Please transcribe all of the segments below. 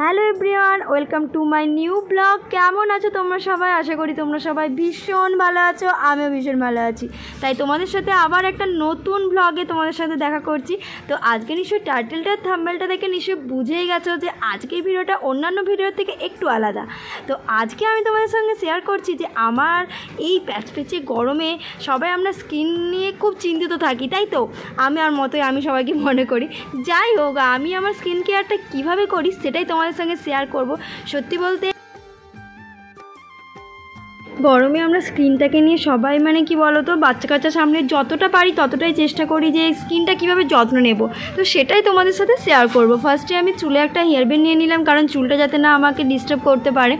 Hello everyone, welcome to my new blog. কেমন আছো তোমরা সবাই? আশা করি তোমরা সবাই ভীষণ ভালো আছো, আমিও ভীষণ ভালো আছি। তাই তোমাদের সাথে আবার একটা নতুন ব্লগে তোমাদের সাথে দেখা করছি। তো আজকে নিশ্চয়ই টাইটেলটা থাম্বনেলটা দেখে নিশ্চয়ই বুঝেই গেছো যে আজকের ভিডিওটা অন্যান্য ভিডিওর থেকে একটু আলাদা। তো আজকে আমি তোমাদের সঙ্গে শেয়ার করছি যে আমার এই প্যাচপ্যাচে গরমে সবাই আমরা স্কিন নিয়ে খুব চিন্তিত থাকি, তাই তো? আমি আর মতোই আমি সবাইকে মনে করি। যাই হোক, আমি আমার স্কিন কেয়ারটা কীভাবে করি সেটাই তোমাদের সঙ্গে শেয়ার করব। সত্যি বলতে গরমে আমরা স্কিনটাকে নিয়ে সবাই কি বলো তো, বাচ্চা কাচ্চার সামনে যতটা পারি ততটাই চেষ্টা করি যে স্কিনটা কীভাবে যত্ন নেব। তো সেটাই তোমাদের সাথে শেয়ার করব। ফার্স্টে আমি চুলে একটা হেয়ার ব্যান্ড নিয়ে নিলাম, কারণ চুলটা যাতে না আমাকে ডিস্টার্ব করতে পারে।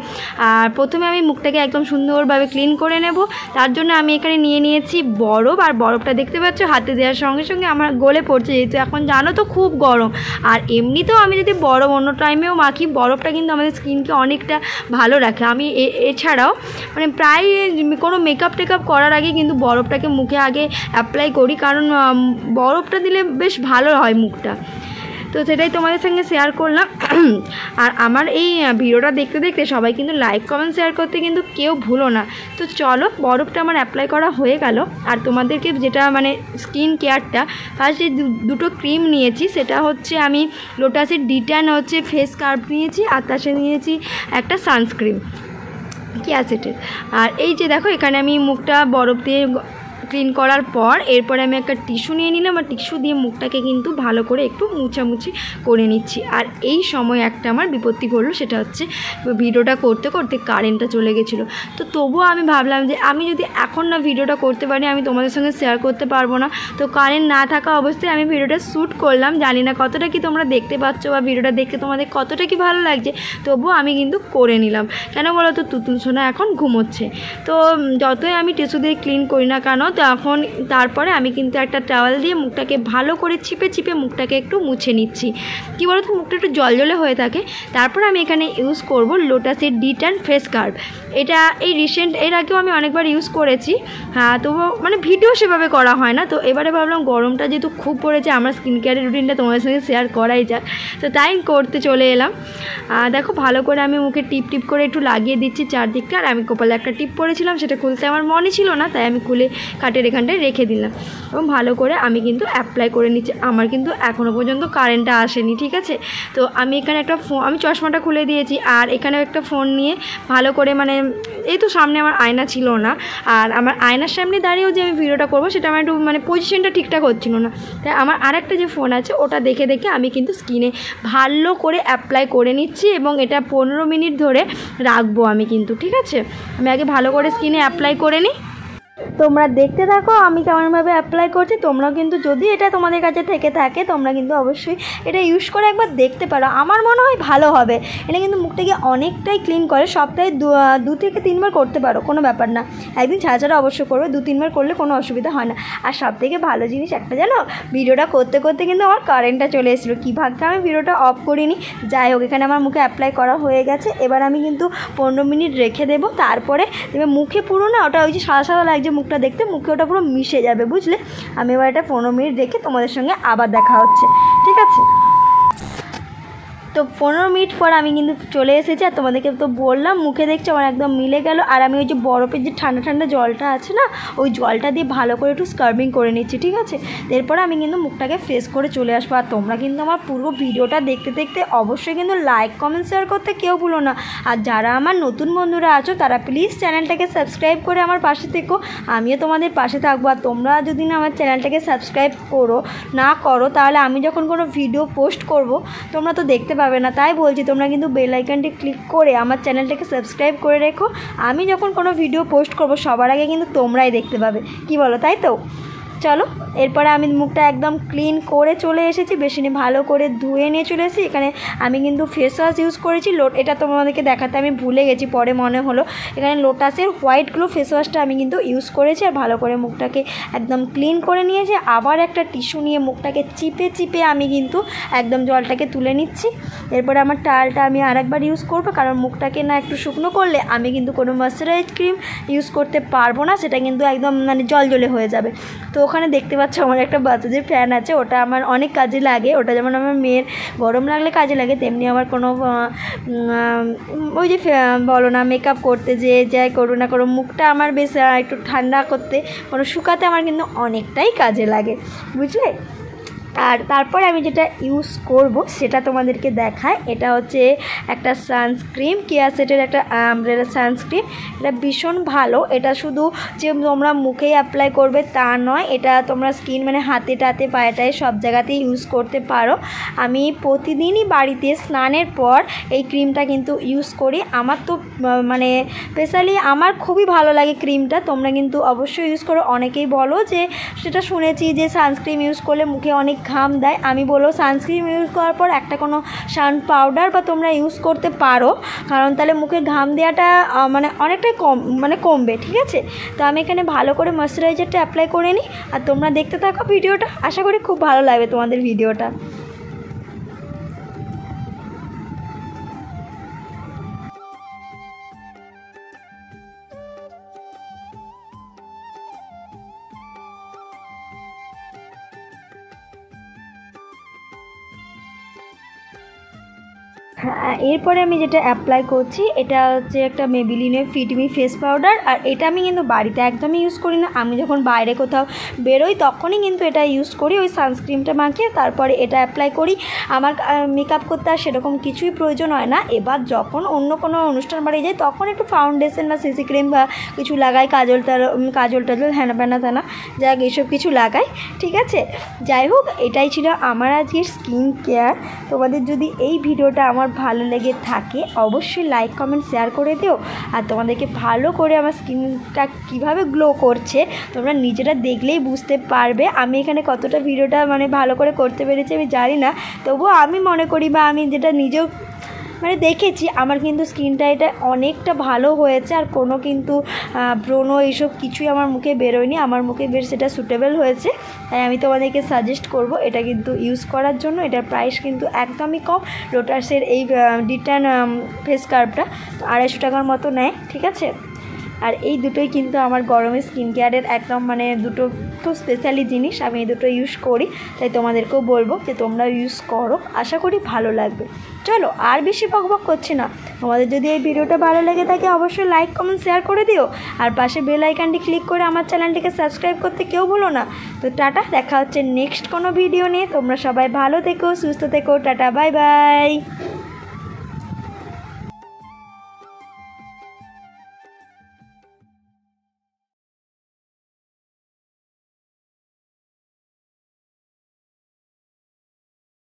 আর প্রথমে আমি মুখটাকে একদম সুন্দরভাবে ক্লিন করে নেব। তার জন্য আমি এখানে নিয়ে নিয়েছি বরফ। আর বরফটা দেখতে পাচ্ছ হাতে দেওয়ার সঙ্গে সঙ্গে আমার গলে পড়ছে, যেহেতু এখন জানো তো খুব গরম। আর এমনিতেও আমি যদি বরফ অন্য টাইমেও মাখি, বরফটা কিন্তু আমাদের স্কিনকে অনেকটা ভালো রাখে। আমি এছাড়াও প্রায় কোনো মেকআপ টেকআপ করার আগে কিন্তু বরফটাকে মুখে আগে অ্যাপ্লাই করি, কারণ বরফটা দিলে বেশ ভালো হয় মুখটা। তো সেটাই তোমাদের সঙ্গে শেয়ার করলাম। আর আমার এই ভিডিওটা দেখতে দেখতে সবাই কিন্তু লাইক কমেন্ট শেয়ার করতে কিন্তু কেউ ভুলো না। তো চলো, বরফটা আমার অ্যাপ্লাই করা হয়ে গেল। আর তোমাদেরকে যেটা স্কিন কেয়ারটা, ফার্স্টে দুটো ক্রিম নিয়েছি। সেটা হচ্ছে আমি লোটাসের ডিট্যান ফেস স্কার্ফ নিয়েছি, আর তার সাথে নিয়েছি একটা সানস্ক্রিন ক্যাসেটের। আর এই যে দেখো, এখানে আমি মুখটা বরফ দিয়ে ক্লিন করার পর এরপরে আমি একটা টিস্যু নিয়ে নিলাম, আর টিস্যু দিয়ে মুখটাকে কিন্তু ভালো করে একটু মুছামুছি করে নিচ্ছি। আর এই সময় একটা আমার বিপত্তি ঘটলো, সেটা হচ্ছে ভিডিওটা করতে করতে কারেন্টটা চলে গেছিলো। তো তবুও আমি ভাবলাম যে আমি যদি এখন না ভিডিওটা করতে পারি, আমি তোমাদের সঙ্গে শেয়ার করতে পারবো না। তো কারেন্ট না থাকা অবস্থায় আমি ভিডিওটা শ্যুট করলাম। জানি না কতটা কি তোমরা দেখতে পাচ্ছ বা ভিডিওটা দেখতে তোমাদের কতটা কি ভালো লাগছে, তবুও আমি কিন্তু করে নিলাম। কেন বলো তো, তুতুল সোনা এখন ঘুমোচ্ছে। তো যতই আমি টিস্যু দিয়ে ক্লিন করি না কেন, তারপরে আমি কিন্তু একটা টাওয়াল দিয়ে মুখটাকে ভালো করে চিপে চিপে মুখটাকে একটু মুছে নিচ্ছি। কী বলো তো, মুখটা একটু জলজলে হয়ে থাকে। তারপর আমি এখানে ইউজ করব লোটাসের ডিট্যান ফেস স্কার্ফ। এটা এই রিসেন্ট, এর আগেও আমি অনেকবার ইউজ করেছি। হ্যাঁ, তবুও ভিডিও সেভাবে করা হয় না। তো এবারে ভাবলাম গরমটা যেহেতু খুব পড়েছে, আমার স্কিন কেয়ারের রুটিনটা তোমাদের সঙ্গে শেয়ার করাই যাক। তো তাই করতে চলে এলাম। দেখো, ভালো করে আমি মুখে টিপ টিপ করে একটু লাগিয়ে দিচ্ছি চারদিকটা। আর আমি কপালে একটা টিপ পরেছিলাম, সেটা খুলতে আমার মনে ছিল না, তাই আমি খুলে কাটের এখানটায় রেখে দিলাম এবং ভালো করে আমি কিন্তু অ্যাপ্লাই করে নিচ্ছি। আমার কিন্তু এখনও পর্যন্ত কারেন্টটা আসেনি, ঠিক আছে? তো আমি এখানে একটা আমি চশমাটা খুলে দিয়েছি, আর এখানে একটা ফোন নিয়ে ভালো করে এই তো সামনে আমার আয়না ছিল না, আর আমার আয়নার সামনে দাঁড়িয়েও যে আমি ভিডিওটা করবো সেটা আমার একটু পজিশনটা ঠিকঠাক হচ্ছিল না। তাই আমার আরেকটা যে ফোন আছে ওটা দেখে দেখে আমি কিন্তু স্কিনে ভালো করে অ্যাপ্লাই করে নিচ্ছি, এবং এটা 15 মিনিট ধরে রাখবো আমি কিন্তু, ঠিক আছে? আমি আগে ভালো করে স্কিনে অ্যাপ্লাই করে নিই। তোমরা দেখতে থাকো আমি কেমনভাবে অ্যাপ্লাই করছি। তোমরাও কিন্তু যদি এটা তোমাদের কাছে থেকে থাকে, তোমরা কিন্তু অবশ্যই এটা ইউজ করে একবার দেখতে পারো। আমার মনে হয় ভালো হবে। এটা কিন্তু মুখটাকে অনেকটাই ক্লিন করে। সপ্তাহে 2 থেকে 3 বার করতে পারো, কোনো ব্যাপার না। একদিন ছাড়া ছাড়া অবশ্যই করবে, 2-3 বার করলে কোনো অসুবিধা হয় না। আর সবথেকে ভালো জিনিস একটা জানো, ভিডিওটা করতে করতে কিন্তু আমার কারেন্টটা চলে এসেছিলো। কী ভাগ্যে আমি ভিডিওটা অফ করিনি। যাই হোক, এখানে আমার মুখে অ্যাপ্লাই করা হয়ে গেছে। এবার আমি কিন্তু 15 মিনিট রেখে দেবো। তারপরে দেখবে মুখে পুরো না ওটা ওই যে সাদা সাদা লাগছে মুখটা দেখতে, মুখে ওটা পুরো মিশে যাবে, বুঝলে? আমি এবার এটা 15 মিনিট রেখে তোমাদের সঙ্গে আবার দেখা হচ্ছে, ঠিক আছে? তো 15 মিনিট পর আমি কিন্তু চলে এসেছি, আর তোমাদেরকে তো বললাম মুখে দেখছি আমার একদম মিলে গেল। আর আমি ওই যে বরফের যে ঠান্ডা ঠান্ডা জলটা আছে না, ওই জলটা দিয়ে ভালো করে একটু স্ক্রাবিং করে নিচ্ছি, ঠিক আছে? এরপরে আমি কিন্তু মুখটাকে ফ্রেশ করে চলে আসবো। আর তোমরা কিন্তু আমার পুরো ভিডিওটা দেখতে দেখতে অবশ্যই কিন্তু লাইক কমেন্ট শেয়ার করতে কেউ ভুলো না। আর যারা আমার নতুন বন্ধুরা আছো, তারা প্লিজ চ্যানেলটাকে সাবস্ক্রাইব করে আমার পাশে থেকো। আমিও তোমাদের পাশে থাকবো। আর তোমরা যদি না আমার চ্যানেলটাকে সাবস্ক্রাইব না করো, তাহলে আমি যখন কোনো ভিডিও পোস্ট করব তোমরা তো দেখতে পাবে না। তাই বলছি, তোমরা কিন্তু বেল আইকনটি ক্লিক করে আমার চ্যানেলটাকে সাবস্ক্রাইব করে রেখো। আমি যখন কোনো ভিডিও পোস্ট করব সবার আগে কিন্তু তোমরাই দেখতে পাবে। কি বলো, তাই তো? চলো, এরপরে আমি মুখটা একদম ক্লিন করে চলে এসেছি, বেসিনে ভালো করে ধুয়ে নিয়ে চলে এসেছি। এখানে আমি কিন্তু ফেস ওয়াশ ইউজ করেছি। এটা তোমাদেরকে দেখাতে আমি ভুলে গেছি, পরে মনে হলো। এখানে লোটাসের হোয়াইট গ্লো ফেস ওয়াশটা আমি কিন্তু ইউজ করেছি, আর ভালো করে মুখটাকে একদম ক্লিন করে নিয়েছি। আবার একটা টিস্যু নিয়ে মুখটাকে চিপে চিপে আমি কিন্তু একদম জলটাকে তুলে নিচ্ছি। এরপরে আমার টাওয়ালটা আমি আরেকবার ইউজ করব, কারণ মুখটাকে না একটু শুকনো করলে আমি কিন্তু কোনো ময়েশ্চারাইজ ক্রিম ইউজ করতে পারবো না, সেটা কিন্তু একদম জলজলে হয়ে যাবে। তো ওখানে দেখতে পাচ্ছ আমার একটা বাজাজের ফ্যান আছে, ওটা আমার অনেক কাজে লাগে। ওটা যেমন আমার মেয়ের গরম লাগলে কাজে লাগে, তেমনি আমার কোনো ওই যে বলো না মেকআপ করতে যে যাই করো না করো, মুখটা আমার বেশ একটু ঠান্ডা করতে কোনো শুকাতে আমার কিন্তু অনেকটাই কাজে লাগে, বুঝলে। আর তারপরে আমি যেটা ইউজ করব সেটা তোমাদেরকে দেখায়। এটা হচ্ছে একটা সানস্ক্রিন, কেয়াসেটের একটা আমব্রেলা সানস্ক্রিন। এটা ভীষণ ভালো। এটা শুধু যে তোমরা মুখেই অ্যাপ্লাই করবে তা নয়, এটা তোমরা স্কিন মানে হাতে টাতে পায়েটায় সব জায়গাতেই ইউজ করতে পারো। আমি প্রতিদিনই বাড়িতে স্নানের পর এই ক্রিমটা কিন্তু ইউজ করি। আমার তো মানে স্পেশালি আমার খুবই ভালো লাগে ক্রিমটা। তোমরা কিন্তু অবশ্যই ইউজ করো। অনেকেই বলো যে সেটা শুনেছি যে সানস্ক্রিন ইউজ করলে মুখে অনেক ঘাম দেয়। আমি বলবো সানস্ক্রিন ইউজ করার পর একটা কোনো সান পাউডার বা তোমরা ইউজ করতে পারো, কারণ তাহলে মুখে ঘাম দেওয়াটা মানে অনেকটাই কমবে, ঠিক আছে। তো আমি এখানে ভালো করে ময়শ্চারাইজারটা অ্যাপ্লাই করে নিই, আর তোমরা দেখতে থাকো ভিডিওটা। আশা করি খুব ভালো লাগবে তোমাদের ভিডিওটা। হ্যাঁ, এরপরে আমি যেটা অ্যাপ্লাই করছি এটা হচ্ছে একটা মেবিলিনের ফিটমি ফেস পাউডার। আর এটা আমি কিন্তু বাড়িতে একদমই ইউজ করি না। আমি যখন বাইরে কোথাও বেরোই তখনই কিন্তু এটা ইউজ করি, ওই সানস্ক্রিনটা মাখিয়ে তারপরে এটা অ্যাপ্লাই করি। আমার মেকআপ করতে আর সেরকম কিছুই প্রয়োজন হয় না। এবার যখন অন্য কোনো অনুষ্ঠান বাড়ি যাই তখন একটু ফাউন্ডেশন বা সিসি ক্রিম বা কিছু লাগাই, কাজল টাজল হ্যানা প্যানা থানা যাক এইসব কিছু লাগাই, ঠিক আছে। যাই হোক, এটাই ছিল আমার আজকের স্কিন কেয়ার। তোমাদের যদি এই ভিডিওটা আমার ভালো লেগে থাকে অবশ্যই লাইক কমেন্ট শেয়ার করে দিও। আর তোমাদেরকে ভালো করে আমার স্কিনটা কিভাবে গ্লো করছে তোমরা নিজেরা দেখলেই বুঝতে পারবে। আমি এখানে কতটা ভিডিওটা মানে ভালো করে করতে পেরেছি আমি জানি না, তবুও আমি মনে করি বা আমি যেটা নিজেও মানে দেখেছি আমার কিন্তু স্কিনটা এটা অনেকটা ভালো হয়েছে। আর কোনো কিন্তু ব্রণ এইসব কিছুই আমার মুখে বেরোয়নি, আমার মুখে বেশ সেটা সুটেবল হয়েছে। তাই আমি তোমাদেরকে সাজেস্ট করব এটা কিন্তু ইউজ করার জন্য। এটার প্রাইস কিন্তু একদমই কম। লোটাসের এই ডিটান ফেস স্কার্ফটা 250 টাকার মতো নেয়, ঠিক আছে। আর এই দুটোই কিন্তু আমার গরমের স্কিন কেয়ারের একদম মানে দুটো খুব স্পেশালি জিনিস। আমি এই দুটো ইউজ করি, তাই তোমাদেরকেও বলবো যে তোমরা ইউজ করো, আশা করি ভালো লাগবে। চলো আর বেশি বকবক করছি না। তোমাদের যদি এই ভিডিওটা ভালো লেগে থাকে অবশ্যই লাইক কমেন্ট শেয়ার করে দিও। আর পাশে বেল আইকনটি ক্লিক করে আমার চ্যানেলটিকে সাবস্ক্রাইব করতে কেউ ভুলো না। তো টাটা, দেখা হচ্ছে নেক্সট কোনো ভিডিও নিয়ে। তোমরা সবাই ভালো থেকো, সুস্থ থেকো, টাটা, বাই বাই।